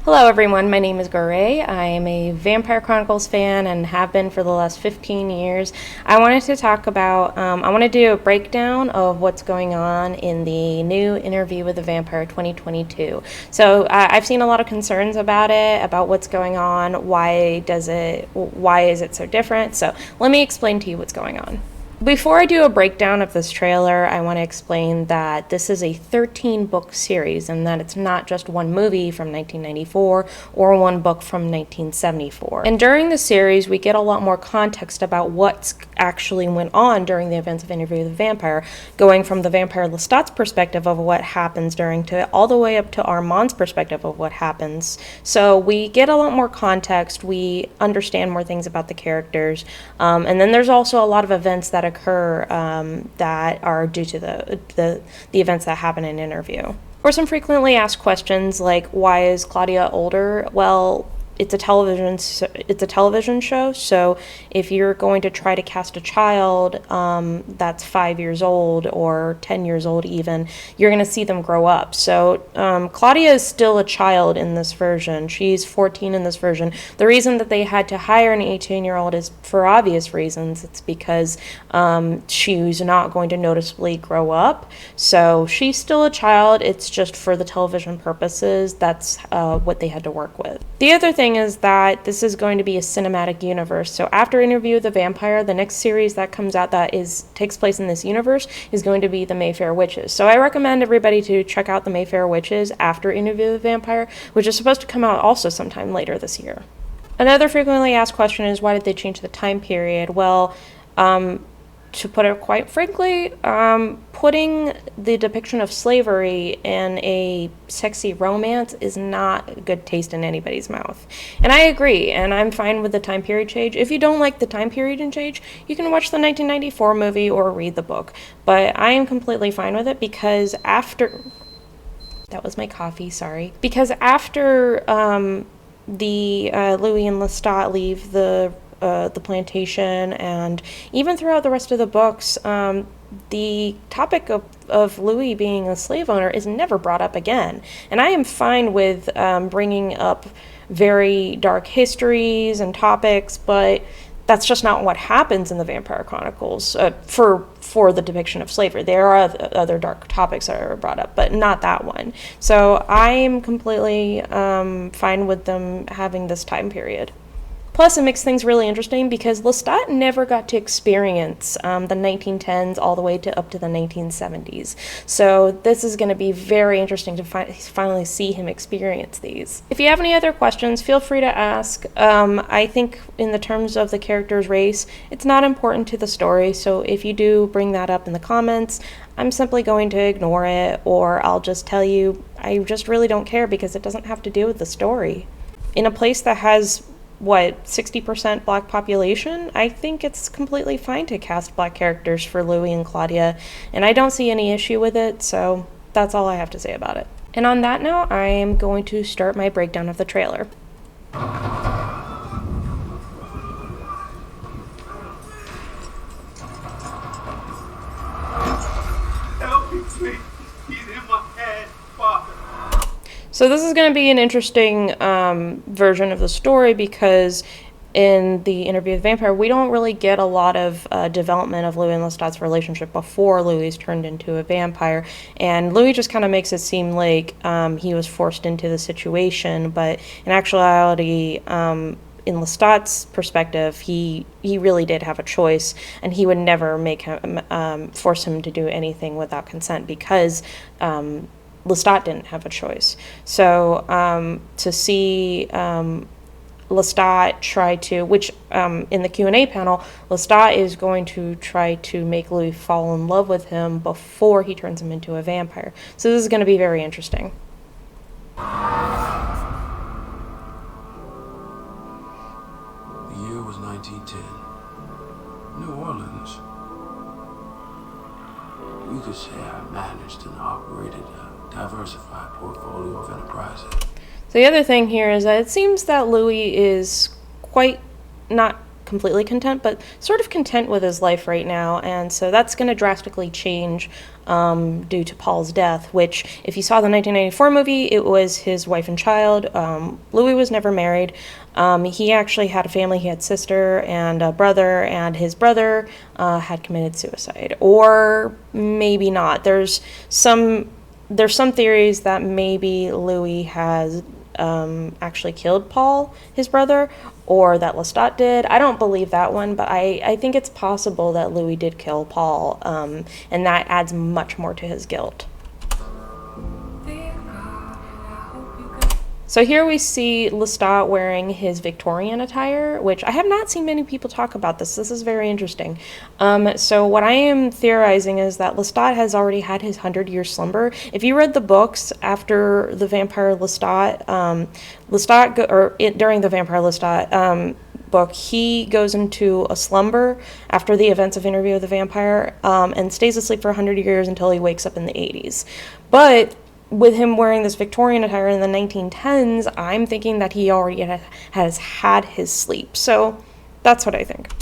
Hello everyone, my name is Garay. I am a Vampire Chronicles fan and have been for the last 15 years. I wanted to talk about, I want to do a breakdown of what's going on in the new Interview with the Vampire 2022. So I've seen a lot of concerns about it, about what's going on, why is it so different? So let me explain to you what's going on. Before I do a breakdown of this trailer, I want to explain that this is a 13-book series and that it's not just one movie from 1994 or one book from 1974. And during the series, we get a lot more context about what actually went on during the events of Interview with the Vampire, going from the Vampire Lestat's perspective of what happens during to all the way up to Armand's perspective of what happens. So we get a lot more context, we understand more things about the characters, and then there's also a lot of events that occur that are due to the events that happen in Interview. Or some frequently asked questions like, why is Claudia older? Well, it's a television show, so if you're going to try to cast a child that's 5 years old or 10 years old even, you're going to see them grow up. So Claudia is still a child in this version. She's 14 in this version. The reason that they had to hire an 18-year-old is for obvious reasons. It's because she's not going to noticeably grow up. So she's still a child. It's just for the television purposes. That's what they had to work with. The other thing is that this is going to be a cinematic universe. So after Interview with the Vampire, the next series that comes out that takes place in this universe is going to be the Mayfair Witches. So I recommend everybody to check out the Mayfair Witches after Interview with the Vampire, which is supposed to come out also sometime later this year. Another frequently asked question is, why did they change the time period? Well, to put it quite frankly, putting the depiction of slavery in a sexy romance is not good taste in anybody's mouth. And I agree, and I'm fine with the time period change. If you don't like the time period and change, you can watch the 1994 movie or read the book. But I am completely fine with it because after... That was my coffee, sorry. Because after Louis and Lestat leave the plantation, and even throughout the rest of the books, the topic of Louis being a slave owner is never brought up again. And I am fine with bringing up very dark histories and topics, but that's just not what happens in the Vampire Chronicles for the depiction of slavery. There are other dark topics that are brought up, but not that one. So I'm completely fine with them having this time period. Plus, it makes things really interesting because Lestat never got to experience the 1910s all the way up to the 1970s. So this is going to be very interesting to finally see him experience these. If you have any other questions, feel free to ask. I think in the terms of the character's race, it's not important to the story. So if you do bring that up in the comments, I'm simply going to ignore it, or I'll just tell you I just really don't care because it doesn't have to do with the story. In a place that has 60% black population, I think it's completely fine to cast black characters for Louis and Claudia, and I don't see any issue with it, so that's all I have to say about it. And on that note, I am going to start my breakdown of the trailer. Help me, please. He's in my head, Father. So this is going to be an interesting version of the story because in the Interview with the Vampire, we don't really get a lot of development of Louis and Lestat's relationship before Louis is turned into a vampire. And Louis just kind of makes it seem like he was forced into the situation, but in actuality, in Lestat's perspective, he really did have a choice, and he would never make him force him to do anything without consent because Lestat didn't have a choice. So to see Lestat try to, which in the Q&A panel, Lestat is going to try to make Louis fall in love with him before he turns him into a vampire. So this is going to be very interesting. The year was 1910. New Orleans. You could say I managed and operated a diversified portfolio of enterprises. So the other thing here is that it seems that Louis is quite not completely content, but sort of content with his life right now. And so that's going to drastically change due to Paul's death, which, if you saw the 1994 movie, it was his wife and child. Louis was never married. He actually had a family. He had a sister and a brother, and his brother had committed suicide. Or maybe not. There's some theories that maybe Louis has actually killed Paul, his brother, or that Lestat did. I don't believe that one, but I think it's possible that Louis did kill Paul, and that adds much more to his guilt. So here we see Lestat wearing his Victorian attire, which I have not seen many people talk about this. This is very interesting. So what I am theorizing is that Lestat has already had his 100-year slumber. If you read the books after the Vampire Lestat, during the Vampire Lestat book, he goes into a slumber after the events of Interview with the Vampire, and stays asleep for 100 years until he wakes up in the 80s. But with him wearing this Victorian attire in the 1910s, I'm thinking that he already has had his sleep. So that's what I think.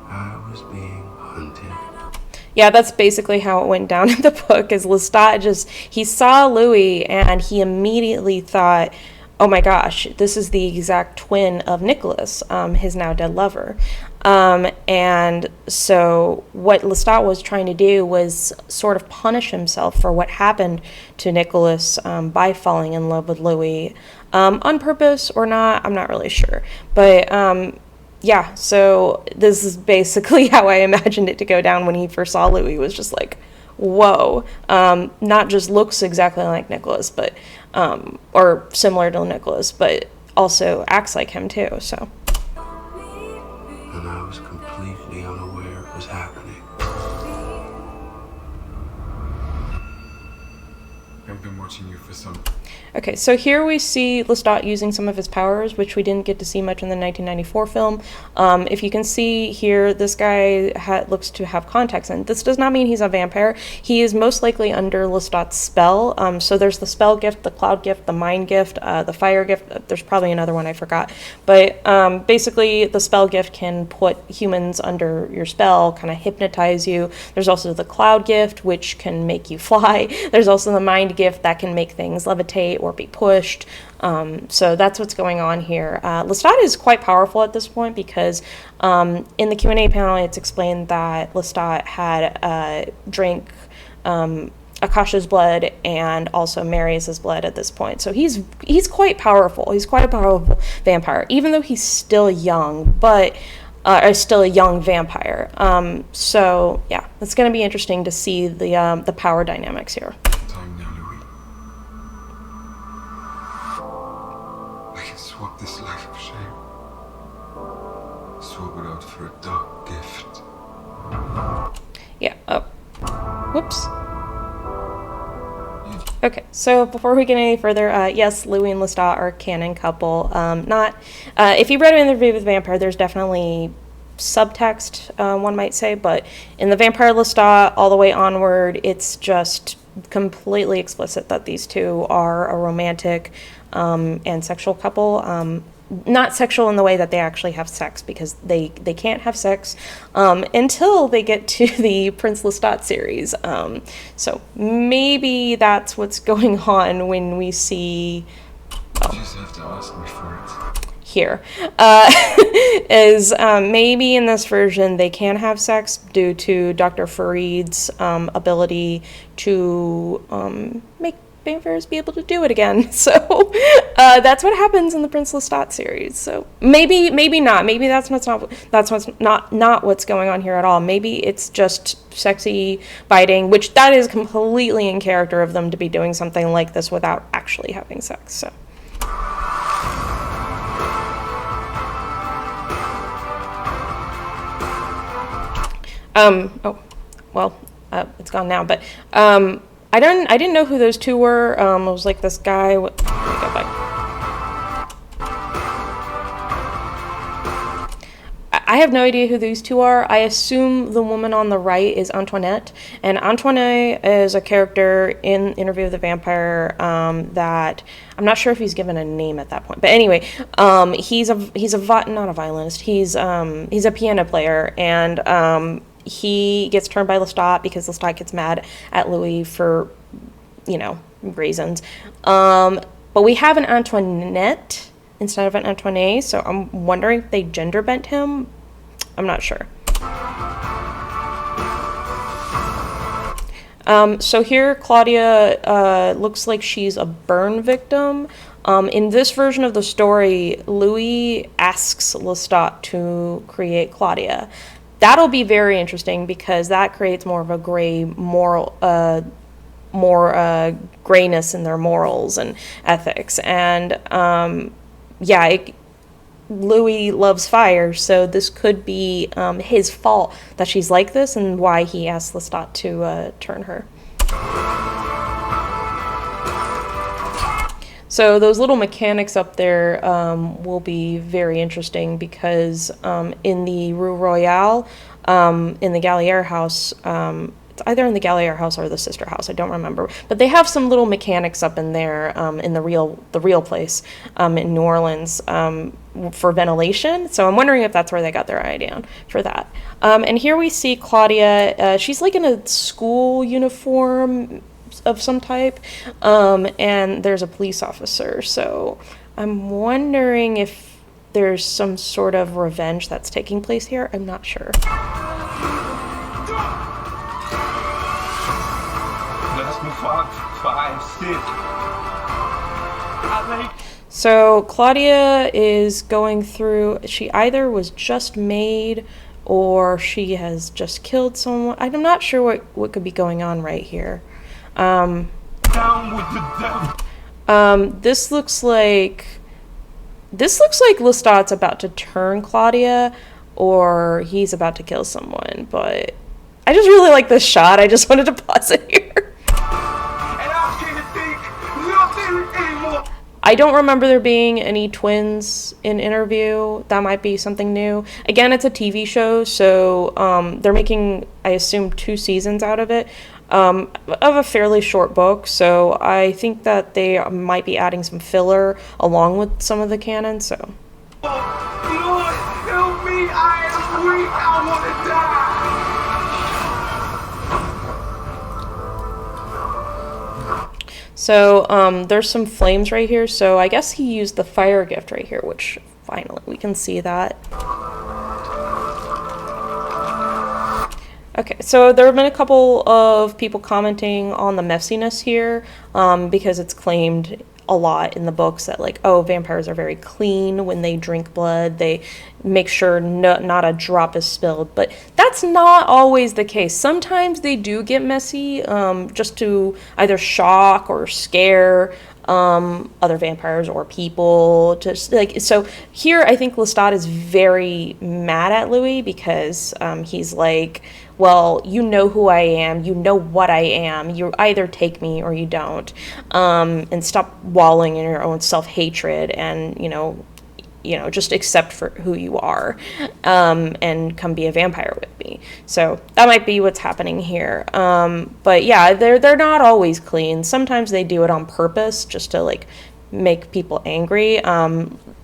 I was being hunted. Yeah, that's basically how it went down in the book, is Lestat he saw Louis and he immediately thought, oh my gosh, this is the exact twin of Nicholas, his now dead lover. And so what Lestat was trying to do was sort of punish himself for what happened to Nicholas by falling in love with Louis, on purpose or not, I'm not really sure. But yeah, so this is basically how I imagined it to go down when he first saw Louis. Was just like, whoa, not just looks exactly like Nicholas, but or similar to Nicholas, but also acts like him too. So. And I was completely unaware it was happening. I've been watching you for some. Okay, so here we see Lestat using some of his powers, which we didn't get to see much in the 1994 film. If you can see here, this guy looks to have contacts, and this does not mean he's a vampire. He is most likely under Lestat's spell. So there's the spell gift, the cloud gift, the mind gift, the fire gift. There's probably another one I forgot. But basically, the spell gift can put humans under your spell, kind of hypnotize you. There's also the cloud gift, which can make you fly. There's also the mind gift that can make things levitate or be pushed. So that's what's going on here. Lestat is quite powerful at this point because in the Q&A panel it's explained that Lestat had drank Akasha's blood and also Marius's blood at this point. So he's quite powerful. He's quite a powerful vampire, even though he's still young, but still a young vampire. So yeah, it's going to be interesting to see the power dynamics here. Time now, Louis. I can swap this life of shame. Swap it out for a dark gift. Yeah. Oh. Whoops. Okay, so before we get any further, yes, Louis and Lestat are a canon couple. If you read an Interview with the Vampire, there's definitely subtext, one might say, but in the Vampire Lestat, all the way onward, it's just completely explicit that these two are a romantic and sexual couple. Not sexual in the way that they actually have sex, because they can't have sex until they get to the Prince Lestat series. So maybe that's what's going on when we see... You just have to ask me for it. Here is maybe in this version they can have sex due to Dr. Farid's ability to make vampires be able to do it again. So that's what happens in the Prince Lestat series. So maybe not. Maybe that's not what's going on here at all. Maybe it's just sexy biting, which that is completely in character of them to be doing something like this without actually having sex. So. It's gone now, but I didn't know who those two were. It was like this guy. I have no idea who these two are. I assume the woman on the right is Antoinette, and Antoinette is a character in Interview with the Vampire that I'm not sure if he's given a name at that point. But anyway, he's not a violinist. He's a piano player, and he gets turned by Lestat because Lestat gets mad at Louis for, reasons. But we have an Antoinette instead of an Antoinette, so I'm wondering if they gender bent him. I'm not sure. So here Claudia looks like she's a burn victim. In this version of the story, Louis asks Lestat to create Claudia. That'll be very interesting because that creates more of a gray moral, more grayness in their morals and ethics. And Louis loves fire, so this could be his fault that she's like this and why he asked Lestat to turn her. So those little mechanics up there will be very interesting because in the Rue Royale, in the Gallier house, it's either in the Gallier house or the sister house, I don't remember. But they have some little mechanics up in there in the real place in New Orleans for ventilation. So I'm wondering if that's where they got their idea for that. And here we see Claudia. She's like in a school uniform of some type, and there's a police officer. So I'm wondering if there's some sort of revenge that's taking place here. I'm not sure. So Claudia is going through, she either was just made or she has just killed someone. I'm not sure what could be going on right here. Down with the devil. This looks like Lestat's about to turn Claudia or he's about to kill someone, but I just really like this shot. I just wanted to pause it here. I don't remember there being any twins in Interview. That might be something new. Again, it's a TV show, so they're making, I assume, 2 seasons out of it, of a fairly short book. So I think that they might be adding some filler along with some of the canon. So. Lord, help me! I am weak. I want to die. So there's some flames right here. So I guess he used the fire gift right here, which finally we can see that. Okay, so there have been a couple of people commenting on the messiness here because it's claimed a lot in the books that, like, oh, vampires are very clean when they drink blood. They make sure not a drop is spilled. But that's not always the case. Sometimes they do get messy just to either shock or scare other vampires or people. Just like, so here I think Lestat is very mad at Louis because he's like, well, you know who I am, you know what I am, you either take me or you don't, and stop wallowing in your own self-hatred and, just accept for who you are, and come be a vampire with me. So that might be what's happening here. But yeah, they're not always clean. Sometimes they do it on purpose just to, like, make people angry.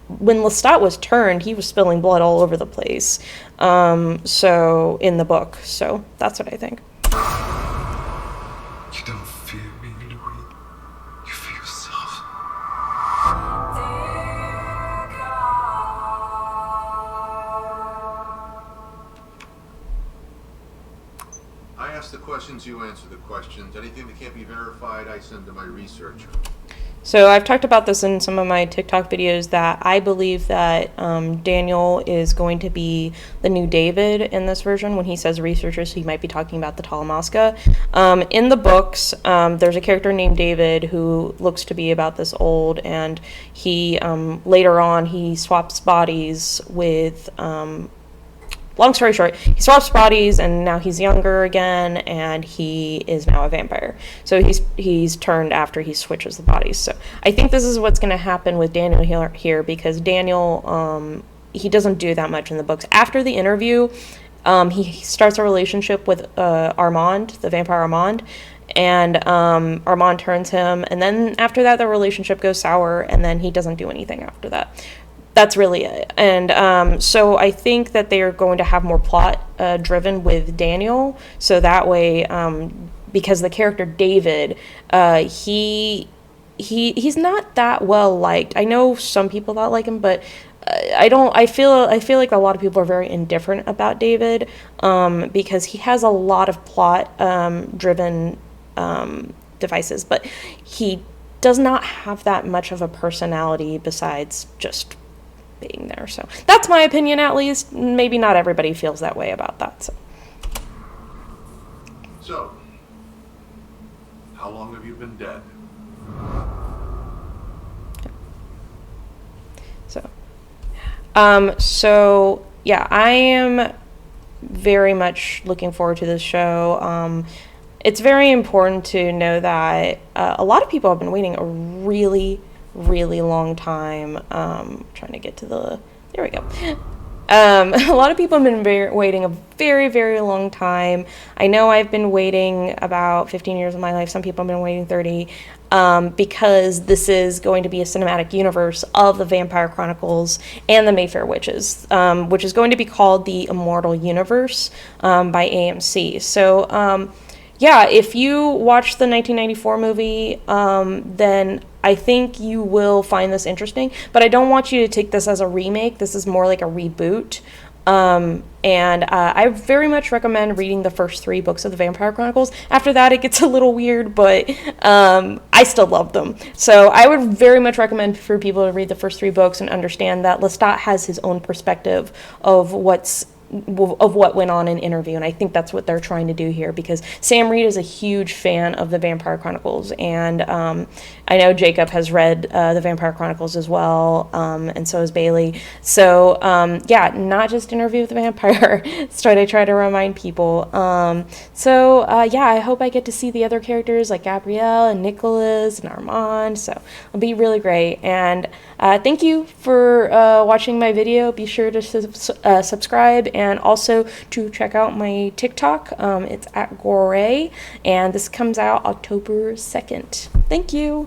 When Lestat was turned, he was spilling blood all over the place. So in the book. So that's what I think. You don't fear me, Louis. You fear yourself. I ask the questions, you answer the questions. Anything that can't be verified, I send to my researcher. So I've talked about this in some of my TikTok videos that I believe that Daniel is going to be the new David in this version. When he says researchers, he might be talking about the Talamasca. In the books, there's a character named David who looks to be about this old, and he later on he swaps bodies with. Long story short, he swaps bodies and now he's younger again and he is now a vampire. So he's turned after he switches the bodies. So I think this is what's going to happen with Daniel here because Daniel he doesn't do that much in the books. After the interview, he starts a relationship with Armand, the vampire Armand, and Armand turns him, and then after that the relationship goes sour, and then he doesn't do anything after that. That's really it. And so I think that they are going to have more plot driven with Daniel, so that way, because the character David, he's not that well liked. I know some people that like him, but I feel like a lot of people are very indifferent about David, because he has a lot of plot driven devices, but he does not have that much of a personality besides just being there. So that's my opinion, at least. Maybe not everybody feels that way about that. So, how long have you been dead? So yeah, I am very much looking forward to this show. It's very important to know that a lot of people have been waiting a really, really long time. Trying to get to there we go. A lot of people have been waiting a very, very long time. I know I've been waiting about 15 years of my life. Some people have been waiting 30, because this is going to be a cinematic universe of the Vampire Chronicles and the Mayfair Witches, which is going to be called the Immortal Universe by AMC. So, yeah, if you watch the 1994 movie, then I think you will find this interesting, but I don't want you to take this as a remake. This is more like a reboot. And I very much recommend reading the first 3 books of the Vampire Chronicles. After that, it gets a little weird, but I still love them. So I would very much recommend for people to read the first 3 books and understand that Lestat has his own perspective of what went on in interview, and I think that's what they're trying to do here, because Sam Reed is a huge fan of the Vampire Chronicles, and I know Jacob has read the Vampire Chronicles as well, and so has Bailey. So yeah, not just Interview with the Vampire. So I try to remind people. Yeah, I hope I get to see the other characters like Gabrielle and Nicholas and Armand. So it'll be really great. And thank you for watching my video. Be sure to subscribe, and also to check out my TikTok. It's at Gore, and this comes out October 2nd. Thank you.